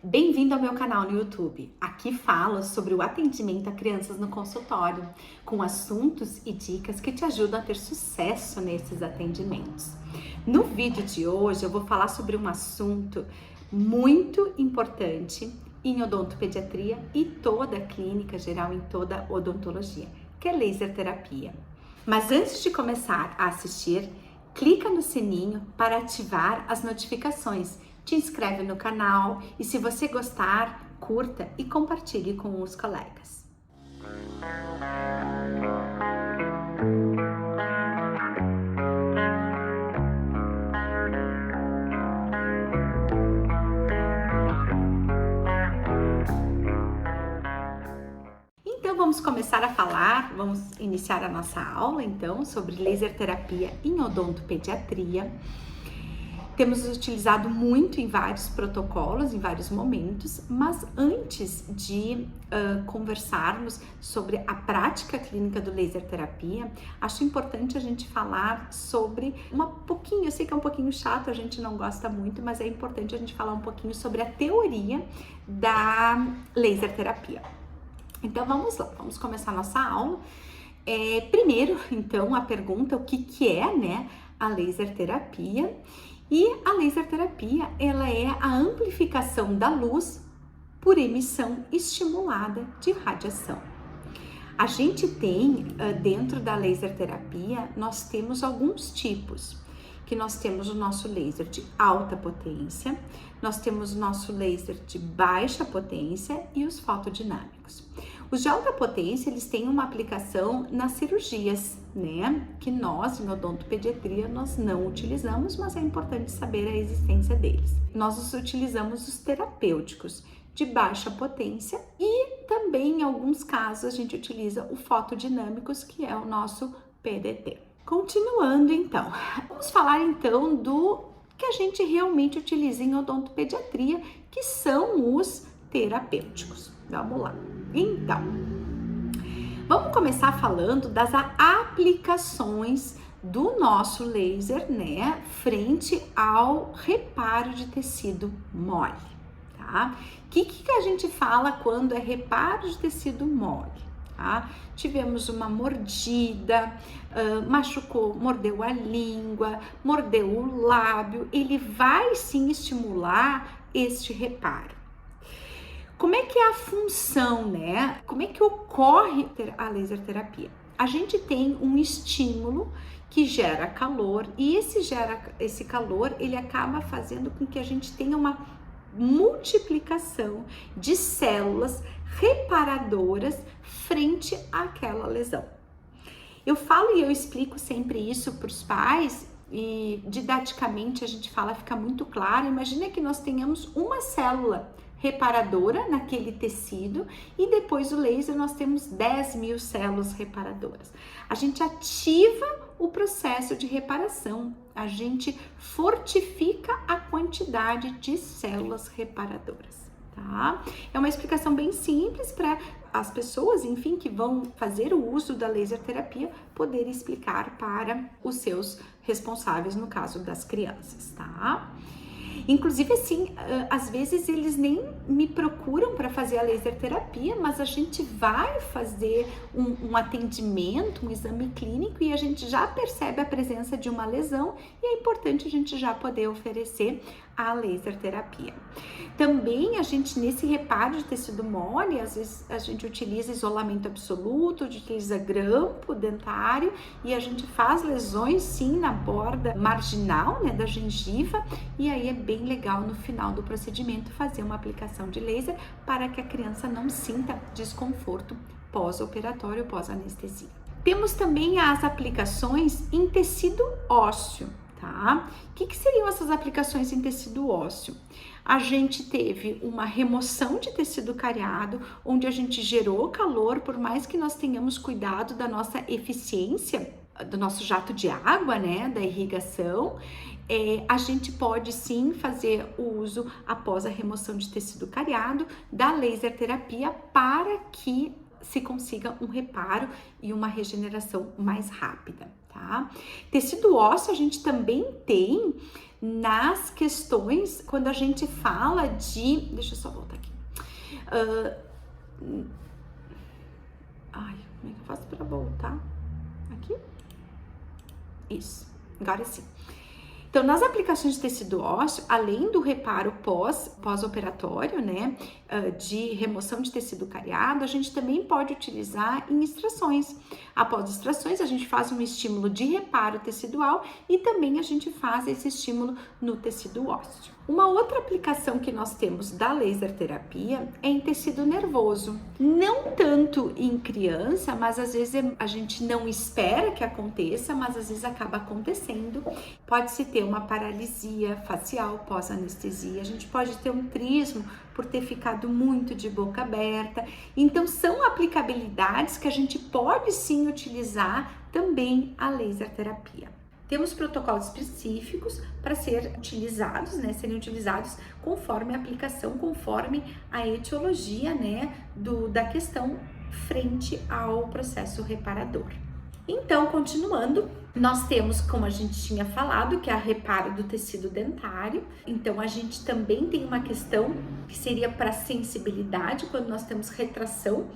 Bem-vindo ao meu canal no YouTube. Aqui falo sobre o atendimento a crianças no consultório, com assuntos e dicas que te ajudam a ter sucesso nesses atendimentos. No vídeo de hoje eu vou falar sobre um assunto muito importante em odontopediatria e toda a clínica geral, em toda a odontologia, que é laser terapia. Mas antes de começar a assistir, clica no sininho para ativar as notificações. Te inscreve no canal e, se você gostar, curta e compartilhe com os colegas. Então vamos começar a falar, vamos iniciar a nossa aula então sobre laser terapia em odontopediatria. Temos utilizado muito em vários protocolos, em vários momentos, mas antes de conversarmos sobre a prática clínica do laser terapia, acho importante a gente falar sobre eu sei que é um pouquinho chato, a gente não gosta muito, mas é importante a gente falar um pouquinho sobre a teoria da laser terapia. Então vamos lá, vamos começar a nossa aula. Primeiro, então, a pergunta, o que é, né, a laser terapia? E a laser terapia, ela é a amplificação da luz por emissão estimulada de radiação. A gente tem, dentro da laser terapia, nós temos alguns tipos, que nós temos o nosso laser de alta potência, nós temos o nosso laser de baixa potência e os fotodinâmicos. Os de alta potência, eles têm uma aplicação nas cirurgias, né? Que nós, em odontopediatria, nós não utilizamos, mas é importante saber a existência deles. Nós os utilizamos os terapêuticos de baixa potência e também, em alguns casos, a gente utiliza o fotodinâmicos, que é o nosso PDT. Continuando, então, vamos falar então do que a gente realmente utiliza em odontopediatria, que são os terapêuticos. Vamos lá. Então, vamos começar falando das aplicações do nosso laser, né, frente ao reparo de tecido mole, tá? O que a gente fala quando é reparo de tecido mole? Tá? Tivemos uma mordida, machucou, mordeu a língua, mordeu o lábio, ele vai sim estimular este reparo. Como é que é a função, né? Como é que ocorre a laser terapia? A gente tem um estímulo que gera calor e esse calor, ele acaba fazendo com que a gente tenha uma multiplicação de células reparadoras frente àquela lesão. Eu falo e eu explico sempre isso para os pais e didaticamente a gente fala, fica muito claro. Imagina que nós tenhamos uma célula reparadora naquele tecido e depois o laser nós temos 10.000 células reparadoras. A gente ativa o processo de reparação, a gente fortifica a quantidade de células reparadoras, tá? É uma explicação bem simples para as pessoas, enfim, que vão fazer o uso da laser terapia poderem explicar para os seus responsáveis, no caso das crianças, tá? Inclusive, assim, às vezes eles nem me procuram para fazer a laser terapia, mas a gente vai fazer um atendimento, um exame clínico e a gente já percebe a presença de uma lesão e é importante a gente já poder oferecer a laser terapia. Também a gente, nesse reparo de tecido mole, às vezes a gente utiliza isolamento absoluto, utiliza grampo dentário e a gente faz lesões sim na borda marginal, né, da gengiva, e aí é bem legal no final do procedimento fazer uma aplicação de laser para que a criança não sinta desconforto pós-operatório, pós-anestesia. Temos também as aplicações em tecido ósseo, tá? O que seriam essas aplicações em tecido ósseo? A gente teve uma remoção de tecido cariado, onde a gente gerou calor, por mais que nós tenhamos cuidado da nossa eficiência, do nosso jato de água, né, da irrigação, a gente pode sim fazer o uso após a remoção de tecido cariado da laser terapia para que se consiga um reparo e uma regeneração mais rápida, tá? tá? Tecido ósseo a gente também tem nas questões, quando a gente fala de... Deixa eu só voltar aqui. Ai, como é que eu faço para voltar? Aqui? Isso, agora sim. Então, nas aplicações de tecido ósseo, além do reparo pós-operatório, né, de remoção de tecido cariado, a gente também pode utilizar em extrações. Após extrações, a gente faz um estímulo de reparo tecidual e também a gente faz esse estímulo no tecido ósseo. Uma outra aplicação que nós temos da laser terapia é em tecido nervoso. Não tanto em criança, mas às vezes a gente não espera que aconteça, mas às vezes acaba acontecendo. Pode-se ter uma paralisia facial pós-anestesia, a gente pode ter um trismo por ter ficado muito de boca aberta. Então, são aplicabilidades que a gente pode sim utilizar também a laser terapia. Temos protocolos específicos para serem utilizados conforme a aplicação, conforme a etiologia, né, da questão frente ao processo reparador. Então, continuando, nós temos, como a gente tinha falado, que é a reparo do tecido dentário. Então, a gente também tem uma questão que seria para sensibilidade, quando nós temos retração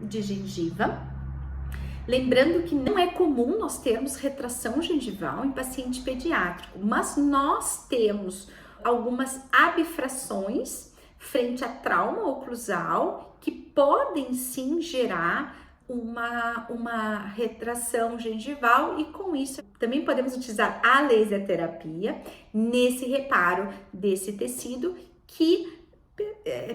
de gengiva. Lembrando que não é comum nós termos retração gengival em paciente pediátrico, mas nós temos algumas abfrações frente a trauma oclusal que podem sim gerar uma retração gengival, e com isso também podemos utilizar a laser terapia nesse reparo desse tecido que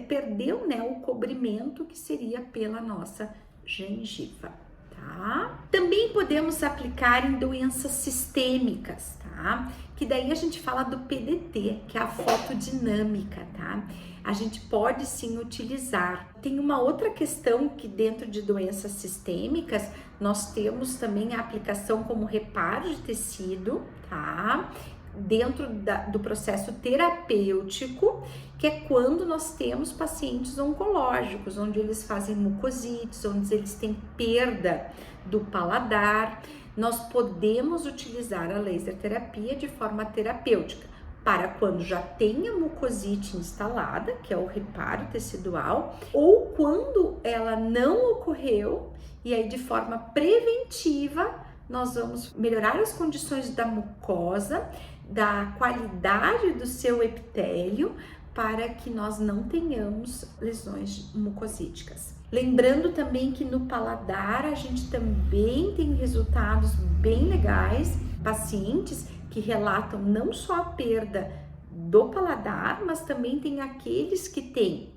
perdeu, né, o cobrimento que seria pela nossa gengiva. Tá? Também podemos aplicar em doenças sistêmicas, tá? Que daí a gente fala do PDT, que é a fotodinâmica, tá? A gente pode sim utilizar. Tem uma outra questão que dentro de doenças sistêmicas nós temos também a aplicação como reparo de tecido, tá? Dentro do processo terapêutico, que é quando nós temos pacientes oncológicos, onde eles fazem mucosites, onde eles têm perda do paladar. Nós podemos utilizar a laser terapia de forma terapêutica para quando já tem a mucosite instalada, que é o reparo tecidual, ou quando ela não ocorreu, e aí de forma preventiva nós vamos melhorar as condições da mucosa, da qualidade do seu epitélio, para que nós não tenhamos lesões mucosíticas. Lembrando também que no paladar a gente também tem resultados bem legais, pacientes que relatam não só a perda do paladar, mas também tem aqueles que têm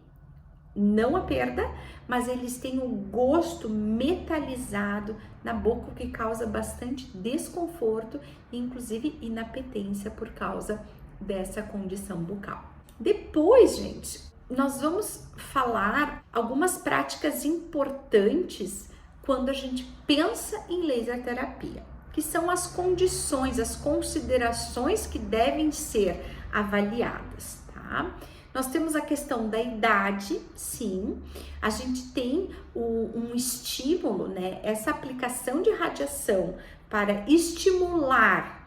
não a perda, mas eles têm o gosto metalizado na boca, o que causa bastante desconforto, inclusive inapetência por causa dessa condição bucal. Depois, gente, nós vamos falar algumas práticas importantes quando a gente pensa em laser terapia, que são as condições, as considerações que devem ser avaliadas, tá? Nós temos a questão da idade, sim, a gente tem um estímulo, né? Essa aplicação de radiação para estimular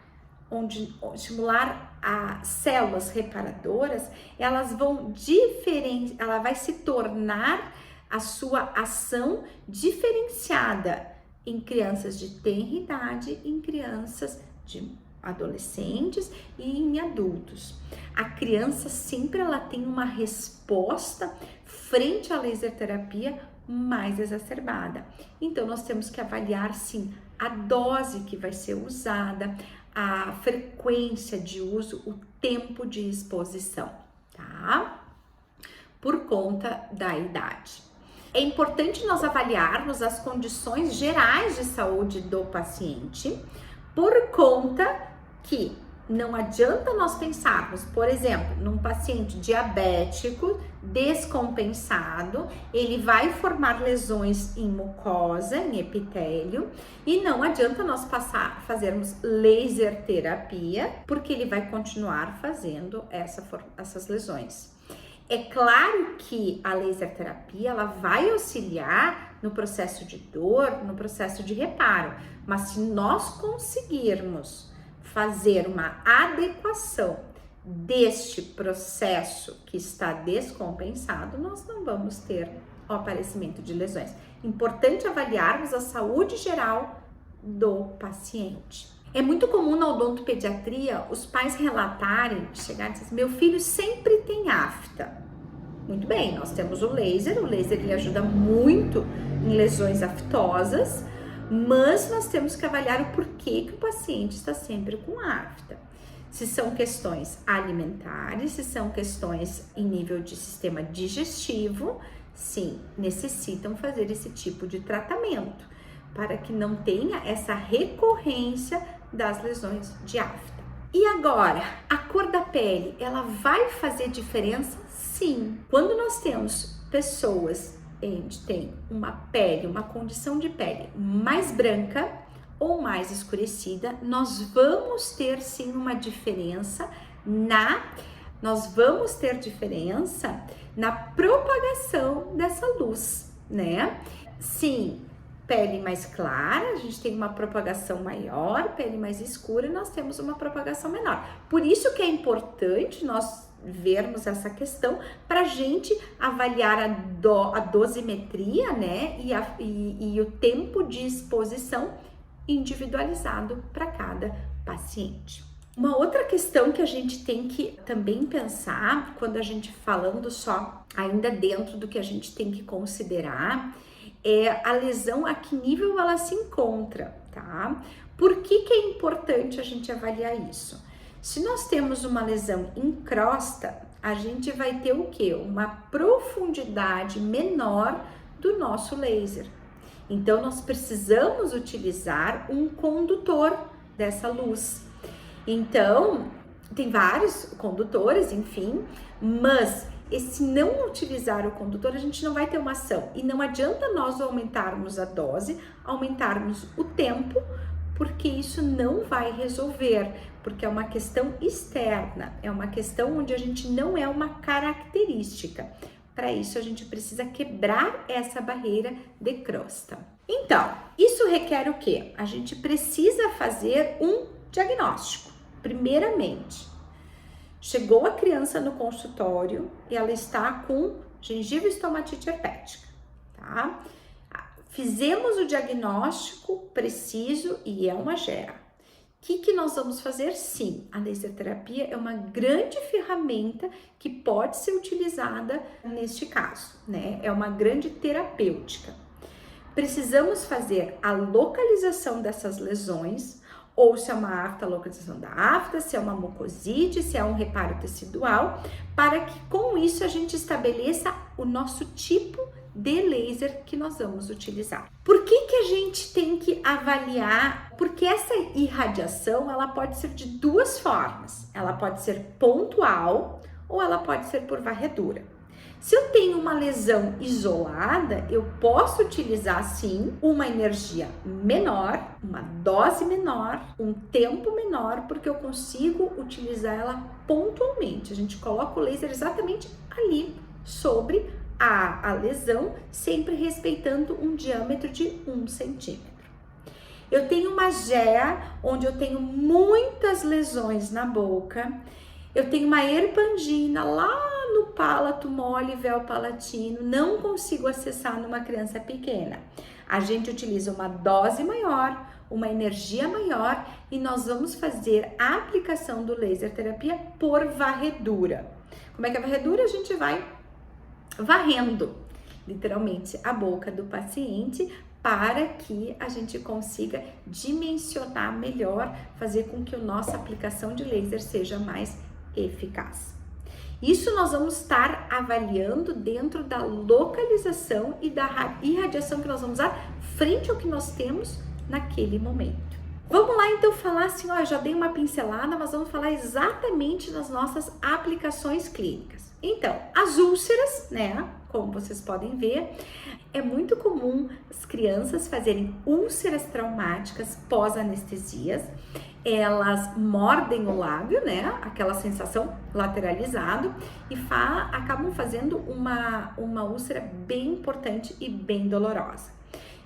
as células reparadoras, ela vai se tornar a sua ação diferenciada em crianças de tenra idade, em crianças de adolescentes e em adultos. A criança sempre ela tem uma resposta frente à laser terapia mais exacerbada. Então nós temos que avaliar sim a dose que vai ser usada, a frequência de uso, o tempo de exposição, tá? Por conta da idade. É importante nós avaliarmos as condições gerais de saúde do paciente, por conta que não adianta nós pensarmos, por exemplo, num paciente diabético descompensado, ele vai formar lesões em mucosa, em epitélio, e não adianta nós fazermos laser terapia, porque ele vai continuar fazendo essas lesões. É claro que a laser terapia ela vai auxiliar no processo de dor, no processo de reparo, mas se nós conseguirmos fazer uma adequação deste processo que está descompensado, nós não vamos ter o aparecimento de lesões. Importante avaliarmos a saúde geral do paciente. É muito comum na odontopediatria os pais relatarem, chegarem e dizer assim, meu filho sempre tem afta. Muito bem, nós temos o laser ele ajuda muito em lesões aftosas, mas nós temos que avaliar o porquê que o paciente está sempre com afta. Se são questões alimentares, se são questões em nível de sistema digestivo, sim, necessitam fazer esse tipo de tratamento para que não tenha essa recorrência das lesões de afta. E agora, a cor da pele, ela vai fazer diferença? Sim. Quando nós temos pessoas onde tem uma pele, uma condição de pele mais branca ou mais escurecida, nós vamos ter sim uma diferença na propagação dessa luz, né? Sim, pele mais clara, a gente tem uma propagação maior, pele mais escura, nós temos uma propagação menor. Por isso que é importante nós vermos essa questão para a gente avaliar a dosimetria, né? E o tempo de exposição individualizado para cada paciente. Uma outra questão que a gente tem que também pensar, quando a gente falando só ainda dentro do que a gente tem que considerar, é a lesão, a que nível ela se encontra, tá? Por que é importante a gente avaliar isso? Se nós temos uma lesão em crosta, a gente vai ter o quê? Uma profundidade menor do nosso laser. Então, nós precisamos utilizar um condutor dessa luz. Então, tem vários condutores, enfim, mas se não utilizar o condutor, a gente não vai ter uma ação. E não adianta nós aumentarmos a dose, aumentarmos o tempo, porque isso não vai resolver, porque é uma questão externa, é uma questão onde a gente não é uma característica. Para isso, a gente precisa quebrar essa barreira de crosta. Então, isso requer o quê? A gente precisa fazer um diagnóstico. Primeiramente, chegou a criança no consultório e ela está com gengiva e estomatite herpética, tá? Fizemos o diagnóstico preciso e é uma GEA. O que nós vamos fazer? Sim, a laser terapia é uma grande ferramenta que pode ser utilizada neste caso, né? É uma grande terapêutica. Precisamos fazer a localização dessas lesões, ou se é uma afta, a localização da afta, se é uma mucosite, se é um reparo tecidual, para que com isso a gente estabeleça o nosso tipo de laser que nós vamos utilizar. Por que a gente tem que avaliar? Porque essa irradiação, ela pode ser de duas formas. Ela pode ser pontual ou ela pode ser por varredura. Se eu tenho uma lesão isolada, eu posso utilizar sim uma energia menor, uma dose menor, um tempo menor, porque eu consigo utilizar ela pontualmente. A gente coloca o laser exatamente ali sobre a lesão, sempre respeitando um diâmetro de 1 centímetro. Eu tenho uma GEA onde eu tenho muitas lesões na boca. Eu tenho uma herpangina lá no palato mole, véu palatino, não consigo acessar numa criança pequena. A gente utiliza uma dose maior, uma energia maior e nós vamos fazer a aplicação do laser terapia por varredura. Como é que é a varredura? A gente vai varrendo, literalmente, a boca do paciente para que a gente consiga dimensionar melhor, fazer com que a nossa aplicação de laser seja mais eficaz. Isso nós vamos estar avaliando dentro da localização e da irradiação que nós vamos usar frente ao que nós temos naquele momento. Vamos lá então falar assim, ó, eu já dei uma pincelada, mas vamos falar exatamente nas nossas aplicações clínicas. Então, as úlceras, né, como vocês podem ver, é muito comum as crianças fazerem úlceras traumáticas pós-anestesias. Elas mordem o lábio, né, aquela sensação lateralizado, e acabam fazendo uma úlcera bem importante e bem dolorosa.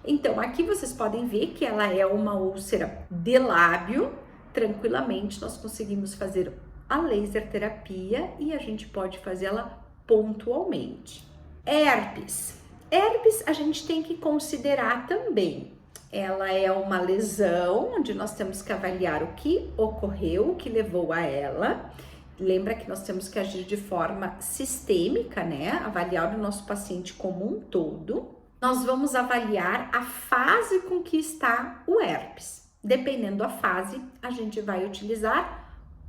Então, aqui vocês podem ver que ela é uma úlcera de lábio. Tranquilamente nós conseguimos fazer a laser terapia e a gente pode fazê-la pontualmente. Herpes. Herpes a gente tem que considerar também. Ela é uma lesão onde nós temos que avaliar o que ocorreu, o que levou a ela. Lembra que nós temos que agir de forma sistêmica, né? Avaliar o nosso paciente como um todo. Nós vamos avaliar a fase com que está o herpes. Dependendo da fase, a gente vai utilizar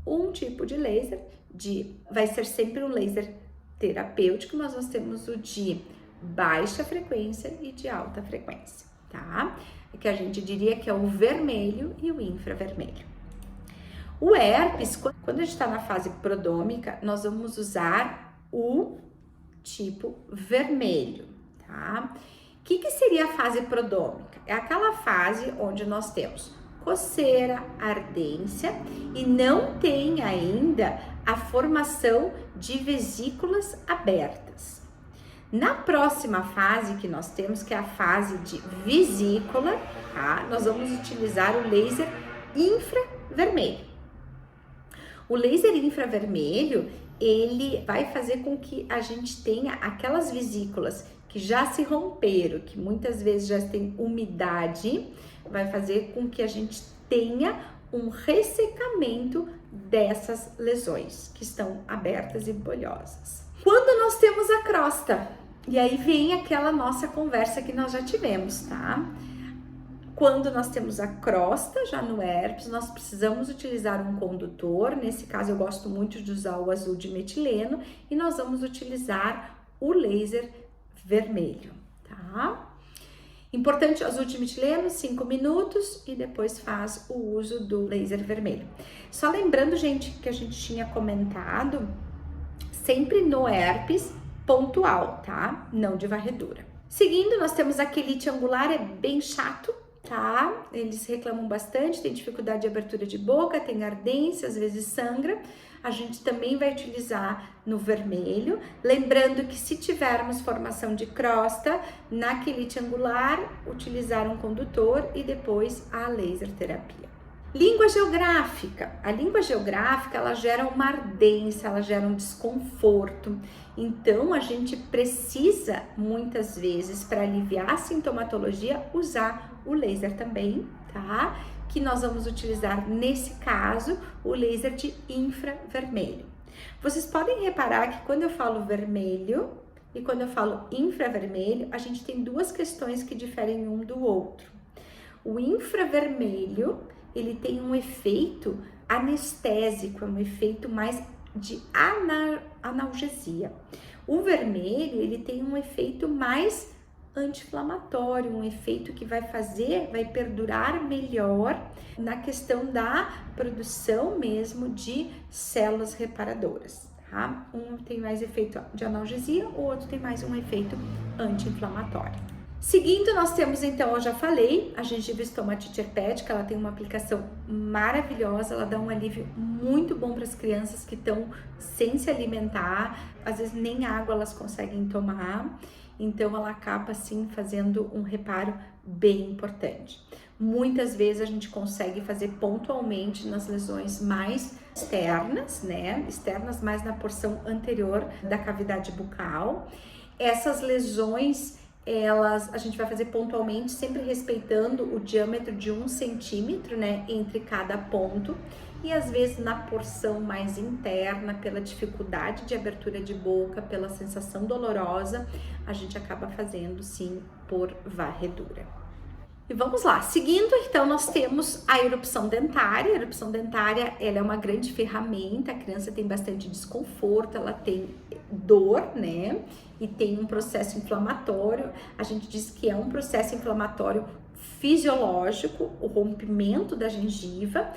um tipo de laser, vai ser sempre um laser terapêutico, mas nós temos o de baixa frequência e de alta frequência, tá? Que a gente diria que é o vermelho e o infravermelho. O herpes, quando a gente está na fase prodômica, nós vamos usar o tipo vermelho, tá? O que seria a fase prodômica? É aquela fase onde nós temos coceira, ardência e não tem ainda a formação de vesículas abertas. Na próxima fase que nós temos, que é a fase de vesícula, tá? Nós vamos utilizar o laser infravermelho. O laser infravermelho, ele vai fazer com que a gente tenha aquelas vesículas que já se romperam, que muitas vezes já tem umidade, vai fazer com que a gente tenha um ressecamento dessas lesões que estão abertas e bolhosas. Quando nós temos a crosta, e aí vem aquela nossa conversa que nós já tivemos, tá? Quando nós temos a crosta, já no herpes, nós precisamos utilizar um condutor. Nesse caso, eu gosto muito de usar o azul de metileno, e nós vamos utilizar o laser vermelho, tá? Importante, azul de metileno, 5 minutos, e depois faz o uso do laser vermelho. Só lembrando, gente, que a gente tinha comentado, sempre no herpes pontual, tá? Não de varredura. Seguindo, nós temos a quelite angular, é bem chato, tá? Eles reclamam bastante, tem dificuldade de abertura de boca, tem ardência, às vezes sangra. A gente também vai utilizar no vermelho, lembrando que se tivermos formação de crosta, na quelite angular, utilizar um condutor e depois a laser terapia. Língua geográfica. A língua geográfica, ela gera uma ardência, ela gera um desconforto. Então, a gente precisa, muitas vezes, para aliviar a sintomatologia, usar o laser também, tá? Que nós vamos utilizar, nesse caso, o laser de infravermelho. Vocês podem reparar que quando eu falo vermelho e quando eu falo infravermelho, a gente tem duas questões que diferem um do outro. O infravermelho, ele tem um efeito anestésico, é um efeito mais de analgesia. O vermelho, ele tem um efeito mais anti-inflamatório, um efeito que vai perdurar melhor na questão da produção mesmo de células reparadoras, tá? Um tem mais efeito de analgesia, o outro tem mais um efeito anti-inflamatório. Seguindo, nós temos então, eu já falei, a gengiva estomatite herpética, ela tem uma aplicação maravilhosa, ela dá um alívio muito bom para as crianças que estão sem se alimentar, às vezes nem água elas conseguem tomar. Então, ela acaba, assim, fazendo um reparo bem importante. Muitas vezes a gente consegue fazer pontualmente nas lesões mais externas, né? Externas mais na porção anterior da cavidade bucal. Essas lesões, a gente vai fazer pontualmente, sempre respeitando o diâmetro de 1 centímetro, né? Entre cada ponto. E às vezes na porção mais interna, pela dificuldade de abertura de boca, pela sensação dolorosa, a gente acaba fazendo sim por varredura. E vamos lá, seguindo então nós temos a erupção dentária. A erupção dentária, ela é uma grande ferramenta, a criança tem bastante desconforto, ela tem dor, né? E tem um processo inflamatório. A gente diz que é um processo inflamatório fisiológico, o rompimento da gengiva.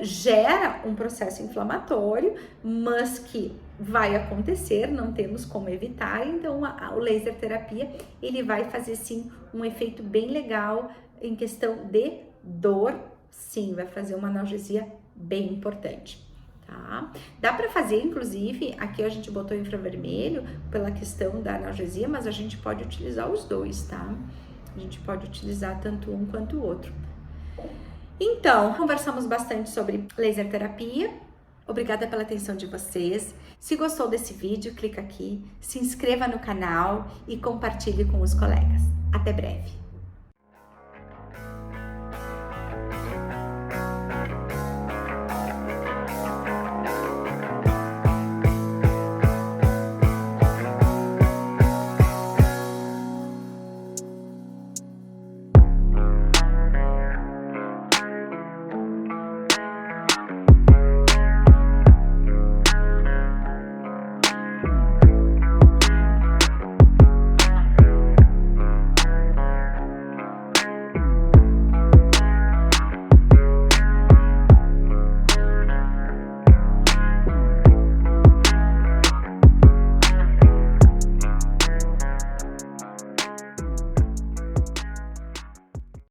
gera um processo inflamatório, mas que vai acontecer, não temos como evitar, então o laser terapia, ele vai fazer sim um efeito bem legal em questão de dor, sim, vai fazer uma analgesia bem importante. Tá? Dá para fazer, inclusive, aqui a gente botou infravermelho pela questão da analgesia, mas a gente pode utilizar os dois, tá? A gente pode utilizar tanto um quanto o outro. Então, conversamos bastante sobre laser terapia. Obrigada pela atenção de vocês. Se gostou desse vídeo, clica aqui, se inscreva no canal e compartilhe com os colegas. Até breve!